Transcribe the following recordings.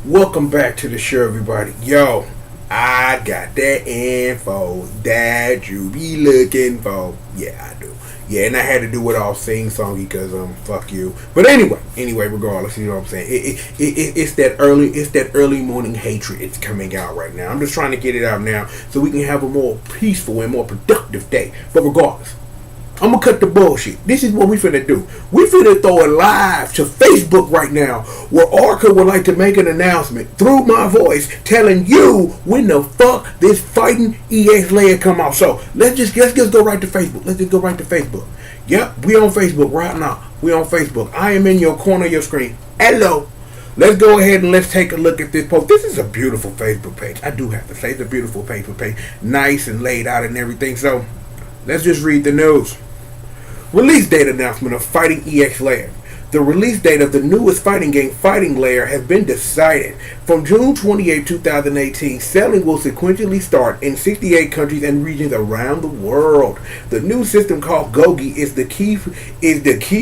Welcome back to the show, everybody. Yo, I got that info that you be looking for. Yeah, I do. Yeah, and I had to do it all sing-songy because fuck you. But anyway, regardless, you know what I'm saying. It's that early morning hatred. It's coming out right now. I'm just trying to get it out now so we can have a more peaceful and more productive day. But regardless, I'm gonna cut the bullshit. This is what we finna do. We finna throw it live to Facebook right now, where Arca would like to make an announcement through my voice, telling you when the fuck this fighting EX layer come out. So let's just go right to Facebook. Let's just go right to Facebook. Yep, we on Facebook right now. We on Facebook. I am in your corner of your screen. Hello. Let's go ahead and let's take a look at this post. This is a beautiful Facebook page. I do have to say, it's a beautiful Facebook page, nice and laid out and everything. So let's just read the news. Release date announcement of Fighting EX Layer. The release date of the newest fighting game, Fighting Layer, has been decided. From June 28, 2018, selling will sequentially start in 68 countries and regions around the world. The new system called Gougi is the key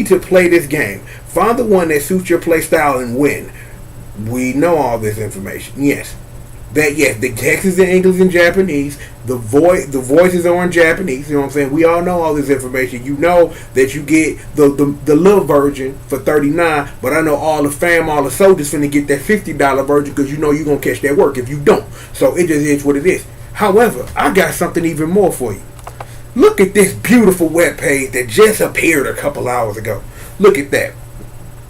to play this game. Find the one that suits your play style and win. We know all this information. Yes, the text is in English and Japanese. The voices are in Japanese. You know what I'm saying? We all know all this information. You know that you get the little version for $39, but I know all the soldiers finna get that $50 version because you know you're gonna catch that work if you don't. So it just is what it is. However, I got something even more for you. Look at this beautiful web page that just appeared a couple hours ago. Look at that.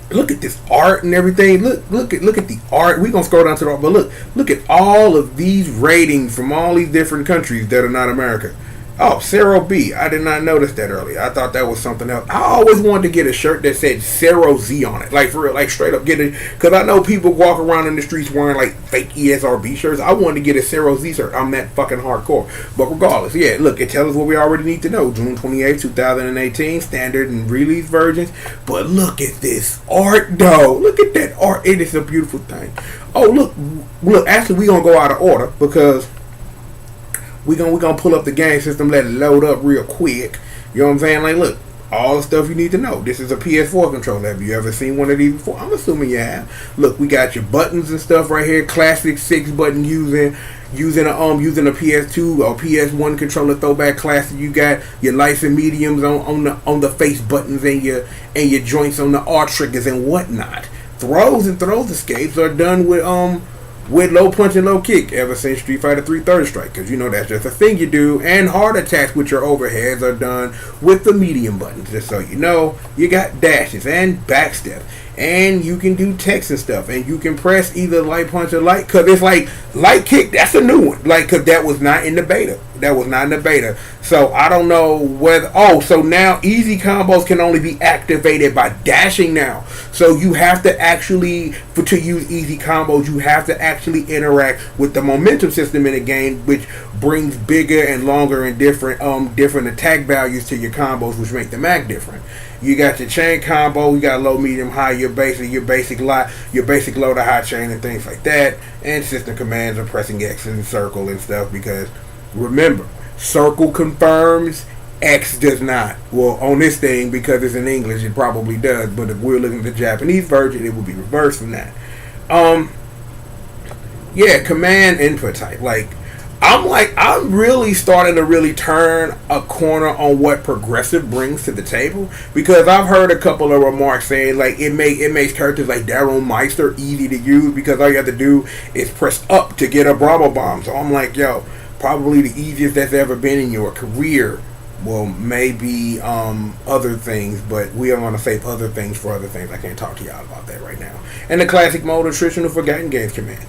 Look at this art and everything. Look at the art. We're gonna scroll down to the art, but look at all of these ratings from all these different countries that are not America. Oh, Zero B. I did not notice that earlier. I thought that was something else. I always wanted to get a shirt that said Zero Z on it. Like, for real, like straight up get it. Because I know people walk around in the streets wearing like fake ESRB shirts. I wanted to get a Zero Z shirt. I'm that fucking hardcore. But regardless, yeah, look, it tells us what we already need to know. June 28, 2018, standard and release versions. But look at this art, though. Look at that art. It is a beautiful thing. Oh, look. Actually, we're going to go out of order because we're gonna pull up the game system, let it load up real quick. You know what I'm saying? Like, look, all the stuff you need to know. This is a PS4 controller. Have you ever seen one of these before? I'm assuming you have. Look, we got your buttons and stuff right here. Classic 6-button using a PS2 or PS1 controller, throwback classic. You got your lights and mediums on the face buttons and your joints on the R triggers and whatnot. Throws escapes are done with low punch and low kick ever since Street Fighter 3 Third Strike, because you know that's just a thing you do. And hard attacks with your overheads are done with the medium buttons, just so you know. You got dashes and backstep, and you can do text and stuff, and you can press either light punch or light, because it's like light kick, that's a new one, like, because that was not in the beta. So I don't know whether, so now easy combos can only be activated by dashing now. So you have to actually, to use easy combos, you have to actually interact with the momentum system in the game, which brings bigger and longer and different attack values to your combos, which make them act different. You got your chain combo, you got low, medium, high, your basic low to high chain and things like that. And system commands are pressing X and circle and stuff, because remember, circle confirms, X does not. Well, on this thing, because it's in English, it probably does, but if we're looking at the Japanese version, it will be reversed from that. Command input type. I'm really starting to really turn a corner on what progressive brings to the table, because I've heard a couple of remarks saying like it makes characters like Daryl Meister easy to use because all you have to do is press up to get a Bravo bomb. So I'm like, yo, probably the easiest that's ever been in your career. Well, maybe other things, but we are going to save other things for other things. I can't talk to y'all about that right now. And the classic mode, attritional forgotten games command.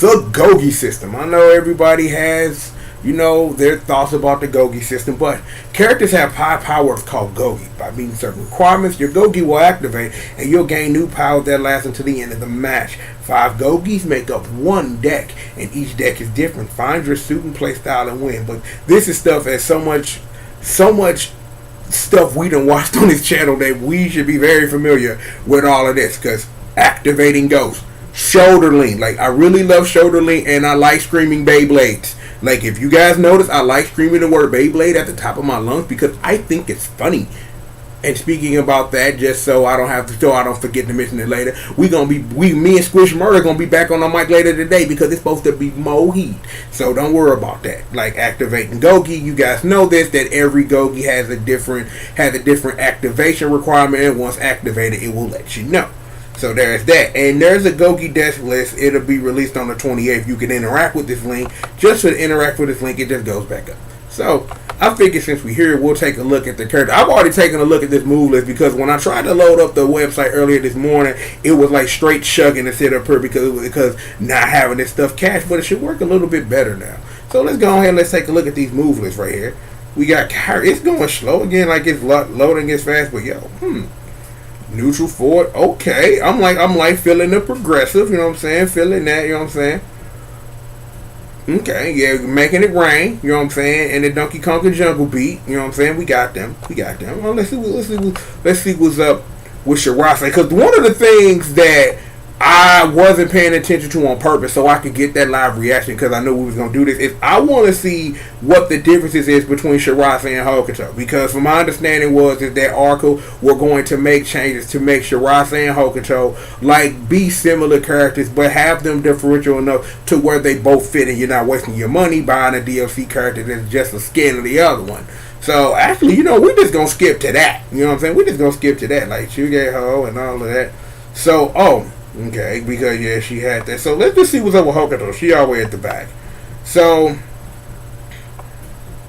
The Gougi system. I know everybody has, their thoughts about the Gougi system, but characters have high powers called Gougi. By meeting certain requirements, your Gougi will activate, and you'll gain new power that lasts until the end of the match. 5 Gougis make up one deck, and each deck is different. Find your suit and play style and win. But this is stuff as so much stuff we done watched on this channel that we should be very familiar with all of this, because activating Ghost. Shoulder lean. Like, I really love shoulder lean, and I like screaming Beyblades. Like, if you guys notice, I like screaming the word Beyblade at the top of my lungs because I think it's funny. And speaking about that, just so I don't forget to mention it later, me and Squish Murder gonna be back on the mic later today because it's supposed to be more heat. So don't worry about that. Like activating Gougi, you guys know this, that every Gougi has a different activation requirement, and once activated, it will let you know. So there's that. And there's a Gougi desk list. It'll be released on the 28th. You can interact with this link. Just to interact with this link, it just goes back up. So I figured since we're here, we'll take a look at the character. I've already taken a look at this move list because when I tried to load up the website earlier this morning, it was like straight chugging to sit up here because not having this stuff cached, but it should work a little bit better now. So let's go ahead and let's take a look at these move lists right here. We got it's going slow again, like it's loading as fast, but neutral forward, okay. I'm like feeling the progressive, you know what I'm saying? Feeling that, you know what I'm saying? Okay, yeah, making it rain, you know what I'm saying? And the Donkey Konga jungle beat, you know what I'm saying? We got them. Well, let's see what's up with Shirase, because one of the things that I wasn't paying attention to on purpose so I could get that live reaction because I knew we was going to do this is I want to see what the differences is between Shirase and Hokuto, because from my understanding is that Arco were going to make changes to make Shirase and Hokuto like be similar characters but have them differential enough to where they both fit and you're not wasting your money buying a DLC character that's just a skin of the other one. So actually, we're just going to skip to that. You know what I'm saying? We're just going to skip to that, like Shuge-Ho and all of that. So, okay, because she had that. So let's just see what's up with Hokuto. She all the way at the back. So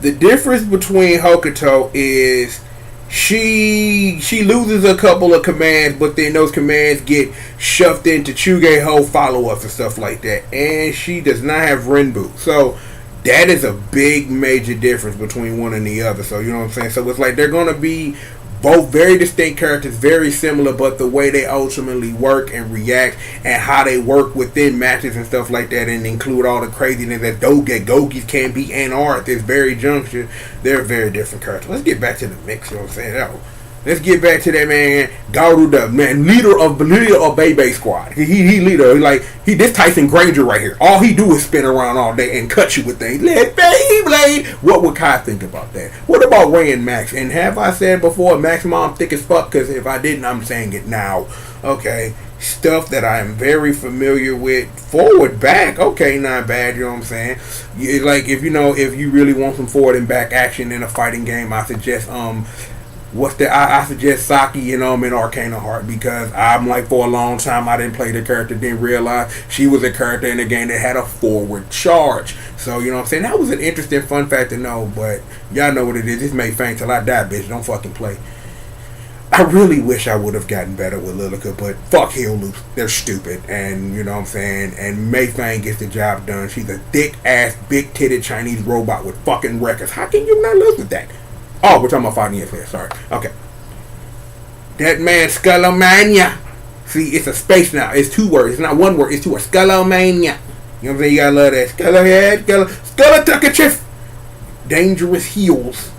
the difference between Hokuto is she loses a couple of commands, but then those commands get shoved into Chuge-Ho follow-ups and stuff like that. And she does not have Renbu. So that is a big major difference between one and the other. So you know what I'm saying? So it's like they're gonna be both very distinct characters, very similar, but the way they ultimately work and react and how they work within matches and stuff like that and include all the craziness that Gogis can be and are at this very juncture, they're very different characters. Let's get back to the mix, you know what I'm saying? Let's get back to that man, G.O.D, the man, leader of Bebe Squad. He leader. This Tyson Granger right here. All he do is spin around all day and cut you with things. Let Beyblade. What would Kai think about that? What about Ray and Max? And have I said before, Max mom thick as fuck? Because if I didn't, I'm saying it now. Okay. Stuff that I am very familiar with. Forward, back. Okay, not bad. You know what I'm saying? Like, if you really want some forward and back action in a fighting game, I suggest, I suggest Saki, in Arcana Heart, because I'm like, for a long time I didn't play the character, didn't realize she was a character in the game that had a forward charge. So you know what I'm saying, that was an interesting fun fact to know. But y'all know what it is. It's made fang till I die, bitch. Don't fucking play. I really wish I would have gotten better with Lilica, but fuck heel loops. They're stupid, and you know what I'm saying. And Mei Fang gets the job done. She's a thick ass, big titted Chinese robot with fucking records. How can you not lose with that? Oh, we're talking about fighting yesterday. Sorry. Okay. That man, Skullomania. See, it's a space now. It's two words. It's not one word. It's two words. Skullomania. You know what I'm saying? You gotta love that. Skullhead. Skullatuckachiff. Dangerous heels.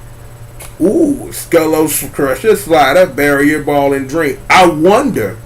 Ooh, Skullos Crusher, Slider, Barrier Ball, and Dream. I wonder.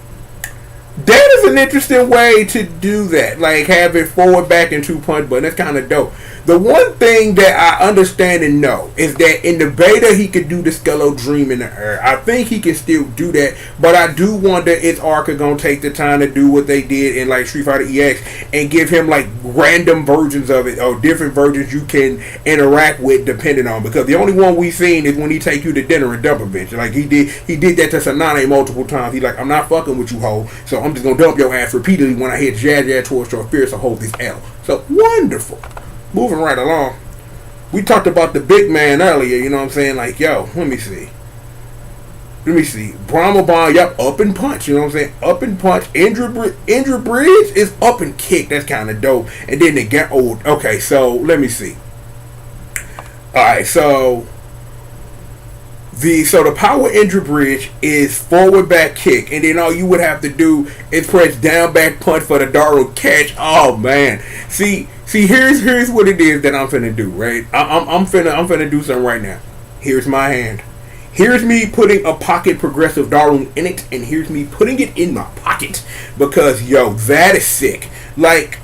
That is an interesting way to do that. Like, have it forward, back, and 2-punch button. That's kind of dope. The one thing that I understand and know is that in the beta, he could do the Skello Dream in the air. I think he can still do that, but I do wonder if Arca gonna take the time to do what they did in like Street Fighter EX and give him like random versions of it or different versions you can interact with depending on. Because the only one we've seen is when he take you to dinner and dump a bitch. Like he did that to Sanane multiple times. He's like, I'm not fucking with you, ho. So I'm just gonna dump your ass repeatedly when I hit Jazz towards your fierce to hold this L. So wonderful. Moving right along. We talked about the big man earlier, you know what I'm saying? Like, yo, let me see. Brahma Bond, yup, up and punch, you know what I'm saying? Up and punch. Indra Bridge is up and kick. That's kind of dope. And then they get old. Okay, so let me see. Alright, so the power Indra Bridge is forward back kick, and then all you would have to do is press down back punch for the Daru catch. Oh man. See, here's what it is that I'm finna do, right? I'm finna do something right now. Here's my hand. Here's me putting a pocket progressive Daru in it, and here's me putting it in my pocket. Because yo, that is sick. Like,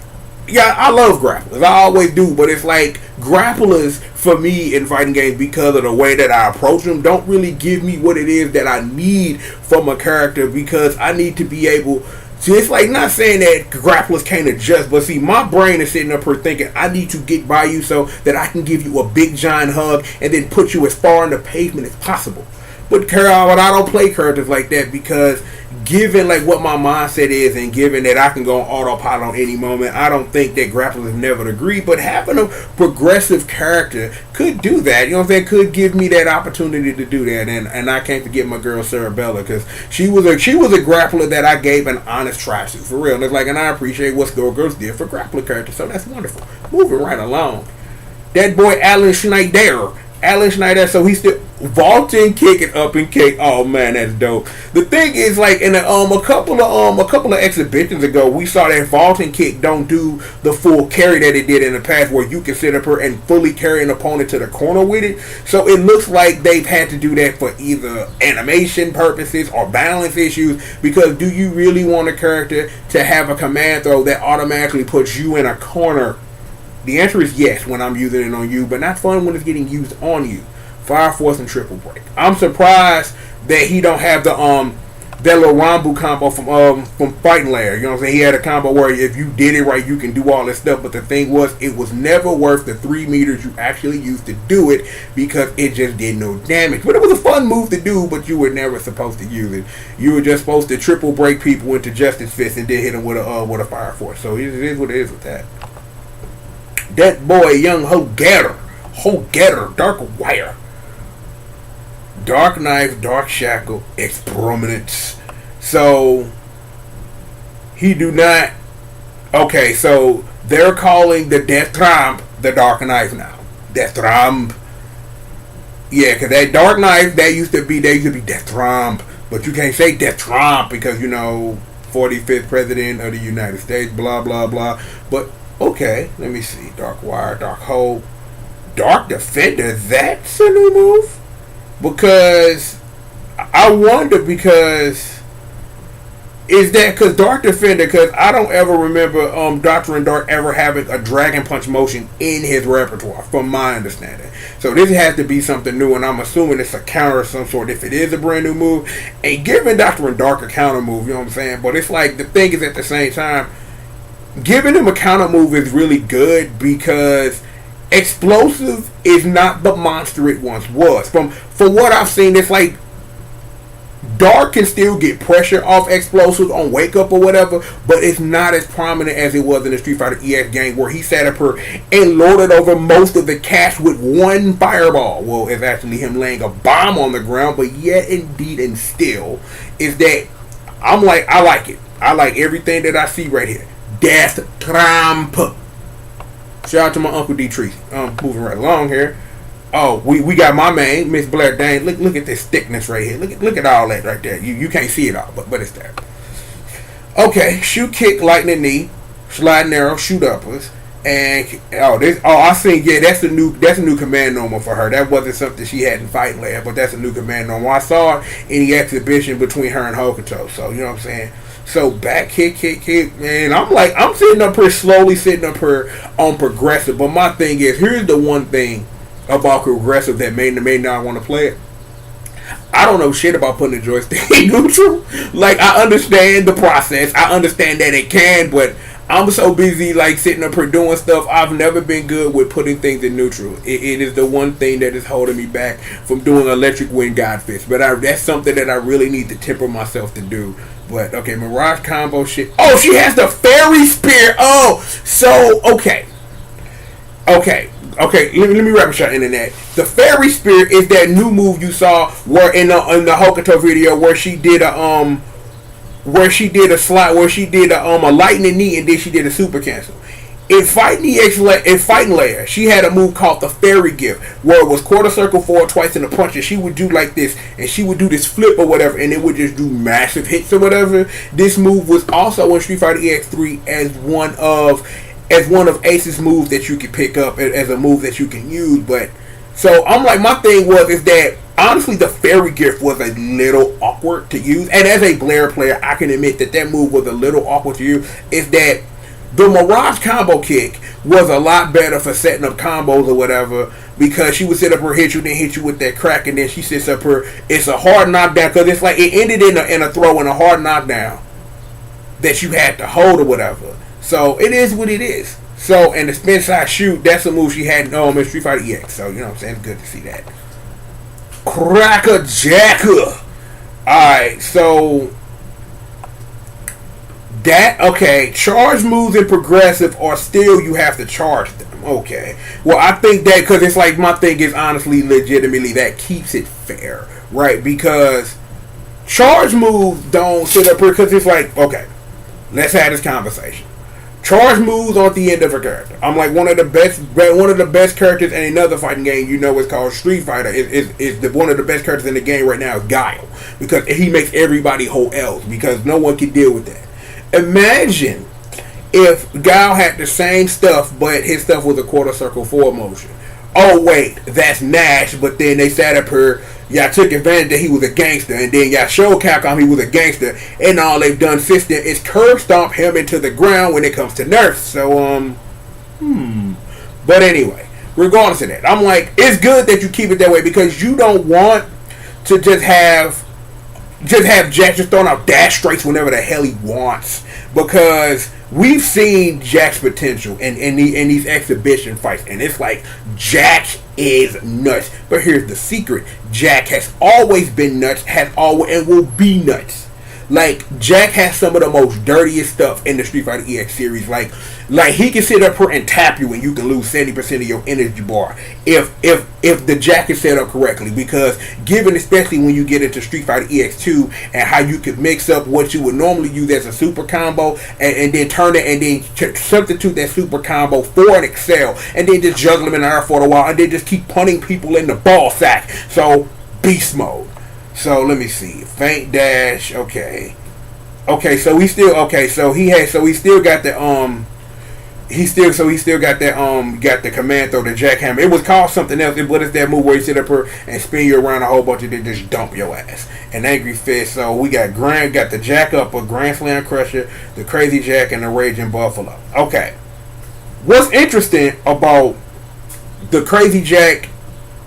yeah, I love grapplers. I always do, but it's like grapplers for me in fighting games because of the way that I approach them don't really give me what it is that I need from a character, because I need to be able. See, it's like, not saying that grapplers can't adjust, but see, my brain is sitting up here thinking I need to get by you so that I can give you a big giant hug and then put you as far in the pavement as possible. But I don't play characters like that, because given like what my mindset is, and given that I can go on autopilot on any moment, I don't think that grapplers never agree. But having a progressive character could do that. You know what I'm saying? Could give me that opportunity to do that. And I can't forget my girl Sarah Bella, because she was a grappler that I gave an honest try to, for real. And it's like, and I appreciate what Skullgirls did for grappler characters, so that's wonderful. Moving right along, that boy Alan Schneider, so he's still vaulting, kicking up and kick. Oh man, that's dope. The thing is, like, in a couple of exhibitions ago, we saw that vaulting kick don't do the full carry that it did in the past, where you can sit up here and fully carry an opponent to the corner with it. So it looks like they've had to do that for either animation purposes or balance issues, because do you really want a character to have a command throw that automatically puts you in a corner? The answer is yes when I'm using it on you, but not fun when it's getting used on you. Fire Force and Triple Break. I'm surprised that he don't have the that little Rambu combo from Fighting Lair. You know what I'm saying? He had a combo where if you did it right, you can do all this stuff. But the thing was, it was never worth the 3 meters you actually used to do it, because it just did no damage. But it was a fun move to do, but you were never supposed to use it. You were just supposed to triple break people into Justice Fist and then hit them with a Fire Force. So it is what it is with that. That boy, young Ho-Getter, Dark Wire, Dark Knife, Dark Shackle, Exprominence. So he do not. Okay, so they're calling the Death Trump the Dark Knife now. Death Trump. Yeah, because that Dark Knife, that used to be Death Trump, but you can't say Death Trump because, you know, 45th president of the United States, blah blah blah. But okay, let me see. Dark Wire, Dark Hole, Dark Defender. That's a new move. Because I wonder, because is that because Dark Defender? Because I don't ever remember Doctor and Dark ever having a Dragon Punch motion in his repertoire, from my understanding. So this has to be something new, and I'm assuming it's a counter of some sort if it is a brand new move. And giving Doctor and Dark a counter move, you know what I'm saying? But it's like, the thing is, at the same time, giving him a counter move is really good, because Explosive is not the monster it once was. From what I've seen, it's like Dark can still get pressure off Explosive on Wake Up or whatever, but it's not as prominent as it was in the Street Fighter EX game, where he sat up here and loaded over most of the cash with one fireball. Well, it's actually him laying a bomb on the ground, but yet, indeed, and still, is that I'm like, I like it. I like everything that I see right here. Death Trump. Shout out to my Uncle D. Treacy. Moving right along here. Oh, we got my man, Miss Blair Dane. Look at this thickness right here. Look at all that right there. You can't see it all, but it's there. Okay, shoot, kick, lightning knee, sliding arrow, shoot uppers, and I think, yeah, that's a new command normal for her. That wasn't something she had in Fighting Lair, but that's a new command normal. I saw it in the exhibition between her and Hokuto. So you know what I'm saying. So back kick, and I'm sitting up here slowly on progressive. But my thing is, here's the one thing about progressive that may not want to play it. I don't know shit about putting the joystick in neutral. Like, I understand the process. I understand that it can, but I'm so busy like sitting up here doing stuff. I've never been good with putting things in neutral. It is the one thing that is holding me back from doing Electric Wind God Fist. But that's something that I really need to temper myself to do. But okay, Mirage combo shit. Oh, she has the Fairy Spear. Oh, so okay. Let me wrap it short, internet. The Fairy Spear is that new move you saw where in the Hokuto video where she did a lightning knee and then she did a super cancel. In Fighting Lair, she had a move called the Fairy Gift, where it was quarter circle forward twice in a punch, and she would do like this, and she would do this flip or whatever, and it would just do massive hits or whatever. This move was also in Street Fighter EX3 as one of Ace's moves that you could pick up as a move that you can use. But so I'm like, my thing is that honestly the Fairy Gift was a little awkward to use, and as a Blair player, I can admit that move was a little awkward to use. Is that the Mirage combo kick was a lot better for setting up combos or whatever, because she would sit up her hit you, then hit you with that crack, and then she sits up her. It's a hard knockdown because it's like it ended in a throw and a hard knockdown that you had to hold or whatever. So it is what it is. So and the spin side shoot, that's a move she had in Street Fighter EX. So you know what I'm saying, it's good to see that. Cracker Jacker. Alright, so that, okay, charge moves in progressive are still, you have to charge them. Okay. Well, I think that, because it's like, my thing is honestly, legitimately, that keeps it fair, right? Because charge moves don't sit up here, because it's like, okay, let's have this conversation. Charge moves on the end of a character. I'm like, one of the best characters in another fighting game, you know, it's called Street Fighter. One of the best characters in the game right now is Guile, because he makes everybody hold L's, because no one can deal with that. Imagine if Guile had the same stuff, but his stuff was a quarter circle forward motion. Oh wait, that's Nash, but then they sat up here, y'all took advantage that he was a gangster, and then y'all showed Capcom he was a gangster, and all they've done since then is curb stomp him into the ground when it comes to nerfs. So, But anyway, regardless of that, I'm like, it's good that you keep it that way, because you don't want to just have Jack just throwing out dash straights whenever the hell he wants, because we've seen Jack's potential in these exhibition fights, and it's like Jack is nuts. But here's the secret: Jack has always been nuts, has always and will be nuts. Like, Jack has some of the most dirtiest stuff in the Street Fighter EX series. Like he can sit up here and tap you and you can lose 70% of your energy bar if the Jack is set up correctly. Because given, especially when you get into Street Fighter EX2 and how you could mix up what you would normally use as a super combo and then turn it and then substitute that super combo for an excel and then just juggle them in the air for a while and then just keep punting people in the ball sack. So, beast mode. So let me see. Feint dash. Okay. So he still got the command throw, the jackhammer. It was called something else. What is that move where you sit up here and spin you around a whole bunch and then just dump your ass? An angry fist. So we got the jack up, a Grand Slam Crusher, the Crazy Jack, and the Raging Buffalo. Okay. What's interesting about the Crazy Jack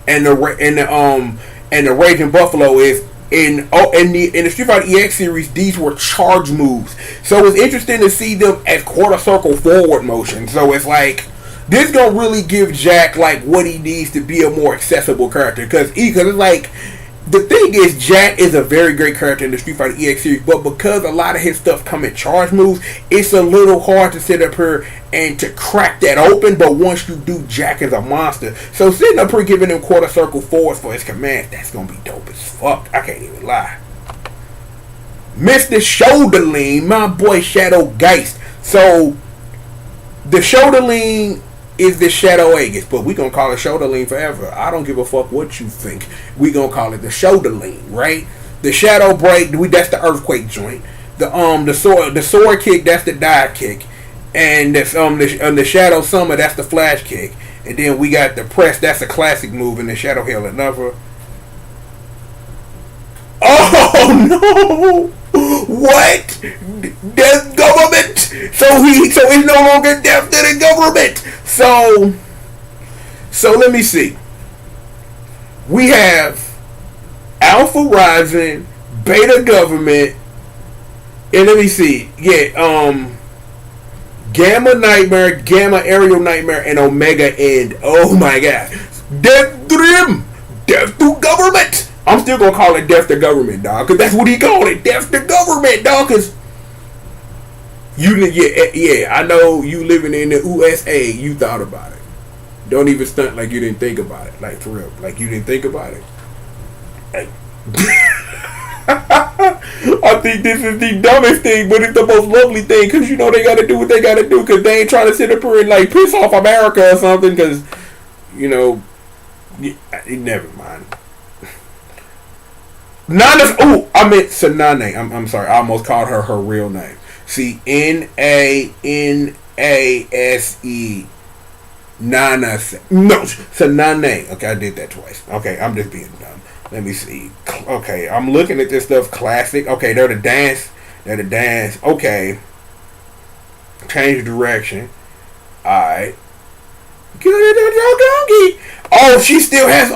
and the Raging Buffalo is in the Street Fighter EX series, these were charge moves. So it's interesting to see them as quarter circle forward motion. So it's like, this gonna really give Jack like what he needs to be a more accessible character. Because it's like, the thing is, Jack is a very great character in the Street Fighter EX series, but because a lot of his stuff come in charge moves, it's a little hard to sit up here and to crack that open. But once you do, Jack is a monster. So sitting up here giving him quarter circle forwards for his command, that's gonna be dope as fuck. I can't even lie. Mr. Shoulder Lean, my boy Shadow Geist. So the Shoulder Lean is the Shadow Aegis, but we gonna call it Shoulder Lean forever. I don't give a fuck what you think. We gonna call it the Shoulder Lean, right? The Shadow Break, that's the Earthquake joint. The sword kick, that's the dive kick, and the Shadow Summer, that's the flash kick. And then we got the press, that's a classic move, and the Shadow Hill, another. Oh no! What? The government. So it's no longer death to the government. So let me see. We have Alpha Rising, Beta Government, and let me see. Yeah, Gamma Nightmare, Gamma Aerial Nightmare, and Omega End. Oh my god. Death to them. Death to government. I'm still gonna call it death to government, dog, because that's what he called it, death to government, dog. Because I know you living in the USA, you thought about it. Don't even stunt like you didn't think about it, like for real, like you didn't think about it. Like, I think this is the dumbest thing, but it's the most lovely thing, because you know they gotta do what they gotta do, because they ain't trying to sit up here and like piss off America or something, because you know, never mind. Nana's. Oh, I meant Sanane. I'm sorry. I almost called her real name. See, Nanase. Nana. No, Sanane. Okay, I did that twice. Okay, I'm just being dumb. Let me see. Okay, I'm looking at this stuff. Classic. Okay, they're the dance. Okay. Change direction. Alright. Gougi. Oh, she still has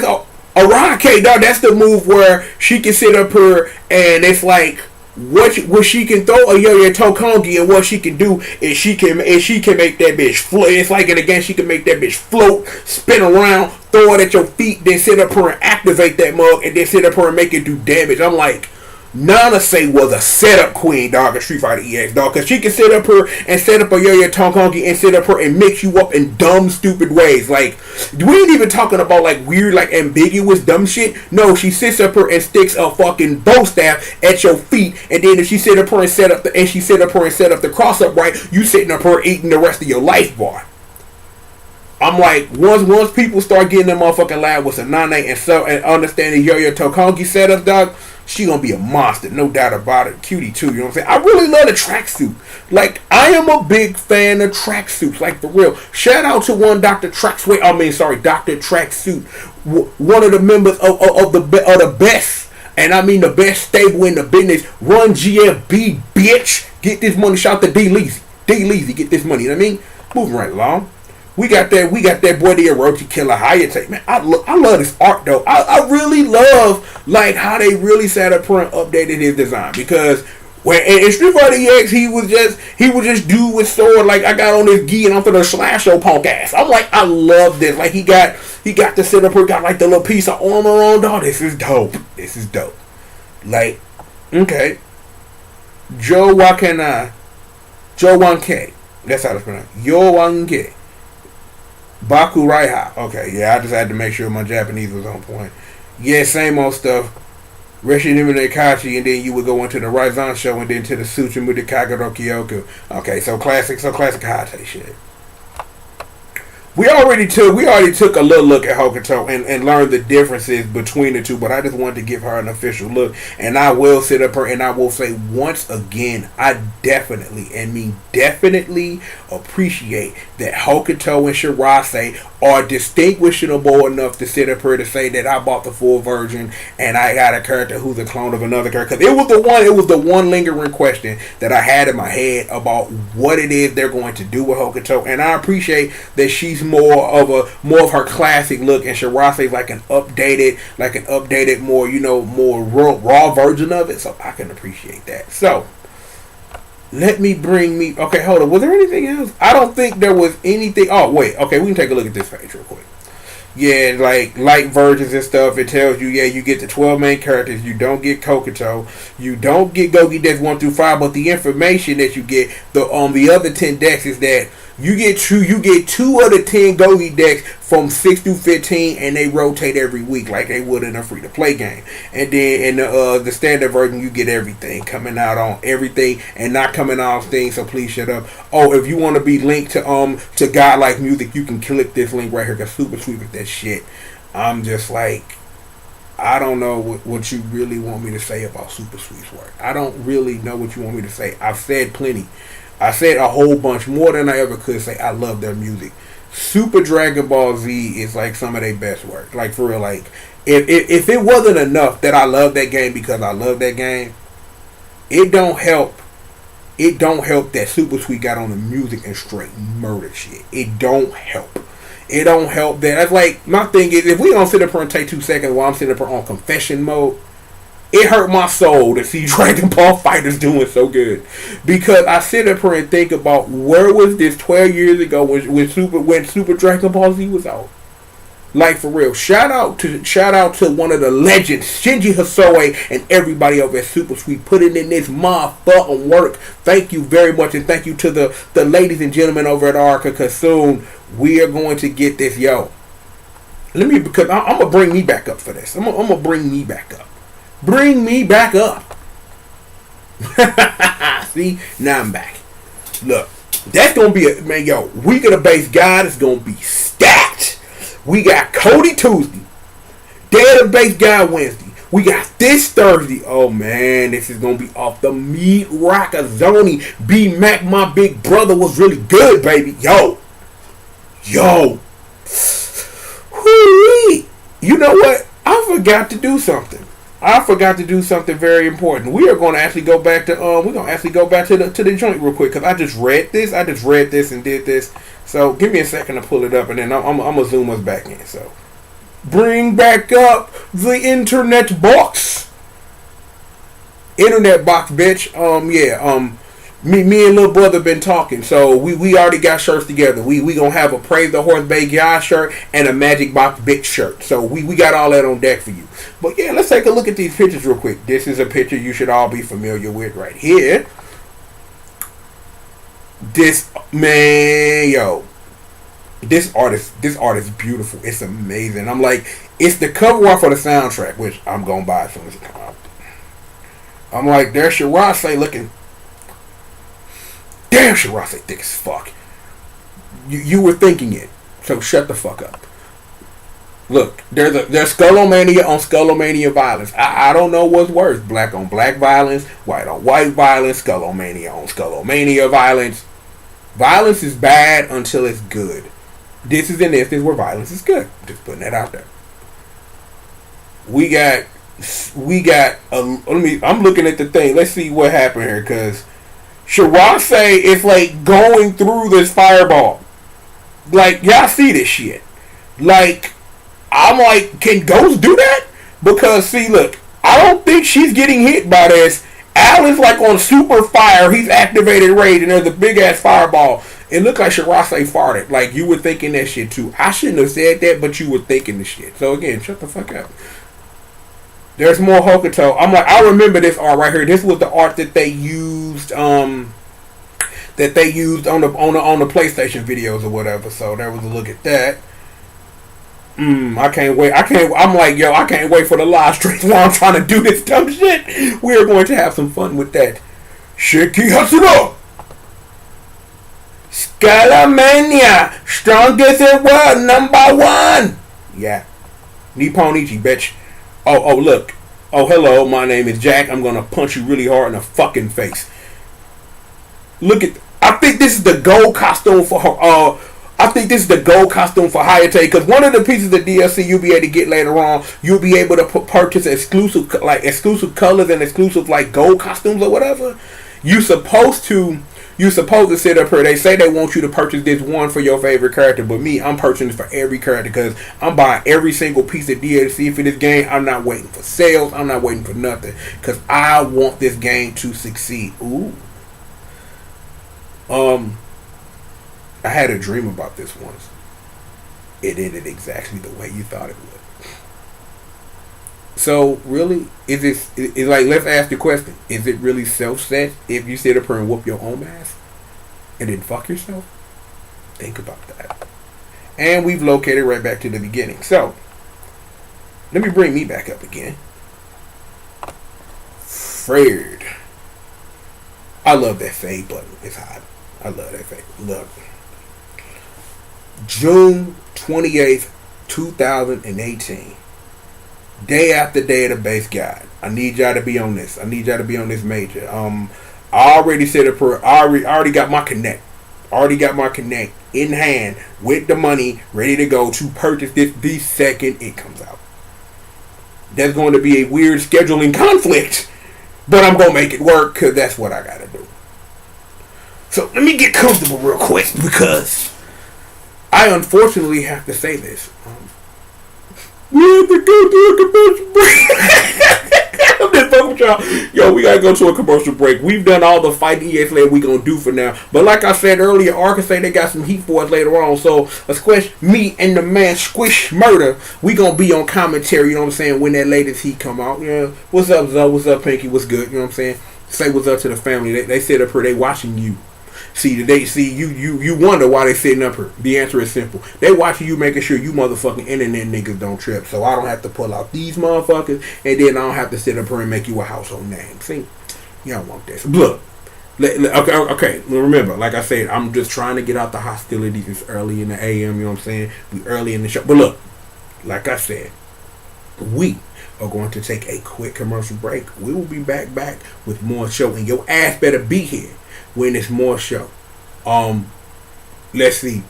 a rocket, dog. That's the move where she can sit up here and it's like what she can throw a yo-yo tokongi, and what she can do is she can make that bitch float. It's like in a game she can make that bitch float, spin around, throw it at your feet, then sit up here and activate that mug, and then sit up here and make it do damage. I'm like, Nana Say was a setup queen, dog, in Street Fighter EX, dog, because she can sit up here and set up a yo-yo tokongi and sit up here and mix you up in dumb, stupid ways. Like, we ain't even talking about like weird, like ambiguous, dumb shit. No, she sits up here and sticks a fucking bow staff at your feet, and then if she sit up here and set up the cross up right, you sitting up here eating the rest of your life bar. I'm like, once people start getting them motherfucking loud with a Nane and understanding yo-yo tokongi setups, dog, she gonna be a monster, no doubt about it. Cutie too, you know what I'm saying? I really love the tracksuit. Like, I am a big fan of tracksuits, like for real. Shout out to one Dr. Tracksuit, Dr. Tracksuit, one of the members of the best, and I mean the best stable in the business. Run GFB, bitch. Get this money. Shout to D Leezy, get this money. You know what I mean? Moving right along. We got that boy the Orochi Killer Hayate, man. I love this art though. I really love like how they really sat up front and updated his design, because when in Street Fighter EX he was just dude with sword, like I got on this gi and I'm finna slash your punk ass. I'm like, I love this. Like he got to sit up here, got like the little piece of armor on, dog. This is dope. Like, okay. Joe Wanke. That's how it's pronounced. Wanke. Baku Raiha. Okay, yeah, I just had to make sure my Japanese was on point. Yeah, same old stuff. Reshinimune Kachi, and then you would go into the Raizan show, and then to the Tsuchimu de Kagero Kyoku. Okay, so classic Hayate shit. We already took a little look at Hokuto and learned the differences between the two, but I just wanted to give her an official look, and I will sit up her and I will say once again, I definitely appreciate that Hokuto and Shirase are distinguishable enough to sit up here to say that I bought the full version and I got a character who's a clone of another character. Because it was the one lingering question that I had in my head about what it is they're going to do with Hokuto, and I appreciate that she's more of her classic look, and Shirase's like an updated, more raw version of it. So I can appreciate that. So okay, hold on. Was there anything else? I don't think there was anything. Oh wait, okay, we can take a look at this page real quick. Yeah, like light versions and stuff. It tells you, you get the 12 main characters. You don't get Kokuto. You don't get Gougi decks 1 through 5. But the information that you get, the other 10 decks is that you get 2 of the 10 Gougi decks from 6 through 15, and they rotate every week like they would in a free to play game. And then in the standard version, you get everything coming out on everything and not coming out on things. So please shut up. Oh, if you want to be linked to Godlike Music, you can click this link right here. Cause Super Sweet with that shit. I'm just like, I don't know what you really want me to say about Super Sweet's work. I don't really know what you want me to say. I've said plenty. I said a whole bunch, more than I ever could say. I love their music. Super Dragon Ball Z is like some of their best work. Like for real, like if it wasn't enough that I love that game because I love that game, it don't help that Super Sweet got on the music and straight murder shit. It don't help. It don't help that. That's like, my thing is, if we don't sit up here and take 2 seconds while I'm sitting up here on confession mode, it hurt my soul to see Dragon Ball FighterZ doing so good. Because I sit up here and think about, where was this 12 years ago when Super Dragon Ball Z was out? Like for real. Shout out to one of the legends, Shinji Hosoe, and everybody over at Super Sweet putting in this motherfucking work. Thank you very much, and thank you to the ladies and gentlemen over at Arca, because soon we are going to get this. Because I'm gonna bring me back up for this. I'm gonna bring me back up. Bring me back up. See, now I'm back. Look, that's gonna be week of the base guide is gonna be stacked. We got Cody Tuesday, Day of the Base Guide Wednesday. We got this Thursday. Oh man, this is gonna be off the meat rockazoni. B Mac, my big brother, was really good, baby. Yo. Whoo-wee. You know what? I forgot to do something. I forgot to do something very important. We are going to actually go back to the joint real quick because I just read this and did this. So give me a second to pull it up, and then I'm gonna zoom us back in. So bring back up the internet box. Internet box, bitch. Me and little brother been talking, so we already got shirts together. We gonna have a Praise the Horse Bay Guy shirt and a Magic Box Bitch shirt. So we got all that on deck for you. But yeah, let's take a look at these pictures real quick. This is a picture you should all be familiar with right here. This art is beautiful. It's amazing. I'm like, it's the cover art for the soundtrack, which I'm gonna buy as soon as it comes out. I'm like, there's Shirase looking. Damn, Shirase thick as fuck. You were thinking it, so shut the fuck up. Look, there's Skullomania on Skullomania violence. I don't know what's worse: black on black violence, white on white violence, Skullomania on Skullomania violence. Violence is bad until it's good. This is an instance where violence is good. Just putting that out there. I'm looking at the thing. Let's see what happened here, because Shirase is like going through this fireball. Like, y'all see this shit. Like, I'm like, can Ghost do that? Because, see, look, I don't think she's getting hit by this. Al is like on super fire. He's activated rage, and there's a big ass fireball. It looked like Shirase farted. Like, you were thinking that shit too. I shouldn't have said that, but you were thinking the shit. So again, shut the fuck up. There's more Hokuto. I'm like, I remember this art right here. This was the art that they used on the PlayStation videos or whatever. So there was a look at that. I can't wait. I'm like, yo, I can't wait for the live stream while I'm trying to do this dumb shit. We are going to have some fun with that. Shiki Hatsuno! Skullomania! Strongest in world, #1! Yeah. Nipponichi, bitch. Oh, look. Oh, hello, my name is Jack. I'm gonna punch you really hard in the fucking face. Look at... I think this is the gold costume for her, Hayate, because one of the pieces of DLC you'll be able to get later on, you'll be able to purchase exclusive colors and exclusive like gold costumes or whatever. You supposed to sit up here. They say they want you to purchase this one for your favorite character, but me, I'm purchasing it for every character because I'm buying every single piece of DLC for this game. I'm not waiting for sales. I'm not waiting for nothing because I want this game to succeed. Ooh. I had a dream about this once. It ended exactly the way you thought it would. So, really, it's like, let's ask the question. Is it really self-set if you sit up here and whoop your own ass and then fuck yourself? Think about that. And we've located right back to the beginning. So, let me bring me back up again. Fred. I love that fade button. It's hot. I love that fade. Look. June 28th, 2018. Day after day of the base guide. I need y'all to be on this. I need y'all to be on this major. I already said it for. I already got my connect. Already got my connect in hand with the money ready to go to purchase this the second it comes out. There's going to be a weird scheduling conflict, but I'm gonna make it work because that's what I gotta do. So let me get comfortable real quick because I unfortunately have to say this. We have to go to a commercial break. I'm just fucking with y'all. Yo, we gotta go to a commercial break. We've done all the fight ES land we gonna do for now. But like I said earlier, Arkansas, they got some heat for us later on. So, me and the man Squish Murder, we gonna be on commentary, you know what I'm saying, when that latest heat come out. Yeah. What's up, Zoe? What's up, Pinky? What's good? You know what I'm saying? Say what's up to the family. They sit up here, they watching you. You wonder why they sitting up here. The answer is simple. They watching you, making sure you motherfucking internet niggas don't trip. So I don't have to pull out these motherfuckers, and then I don't have to sit up here and make you a household name. See, you don't want this. Look, okay. Remember, like I said, I'm just trying to get out the hostilities. It's early in the AM. You know what I'm saying? We early in the show. But look, like I said, we are going to take a quick commercial break. We will be back with more show, and your ass better be here when it's more show. Let's see.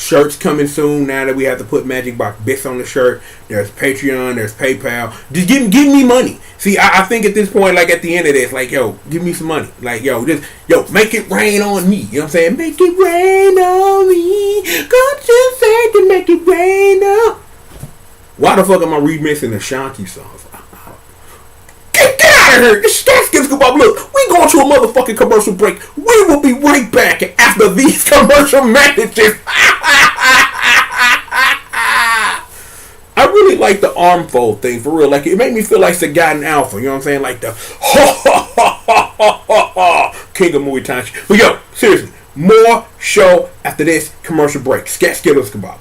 Shirts coming soon now that we have to put Magic Box bits on the shirt. There's Patreon, there's PayPal. Just give me money. See, I think at this point, like at the end of this, like, yo, give me some money. Like, yo, make it rain on me. You know what I'm saying? Make it rain on me. God just said to make it rain on. Why the fuck am I remixing the Shanti songs? Get out of here! This Stats Gives Kebab. Look, we going to a motherfucking commercial break. We will be right back after these commercial messages. I really like the arm fold thing, for real. Like, it made me feel like Sagat Alpha. You know what I'm saying? Like the King of Muay Thai. But yo, seriously, more show after this commercial break. Stats Gives Kebab.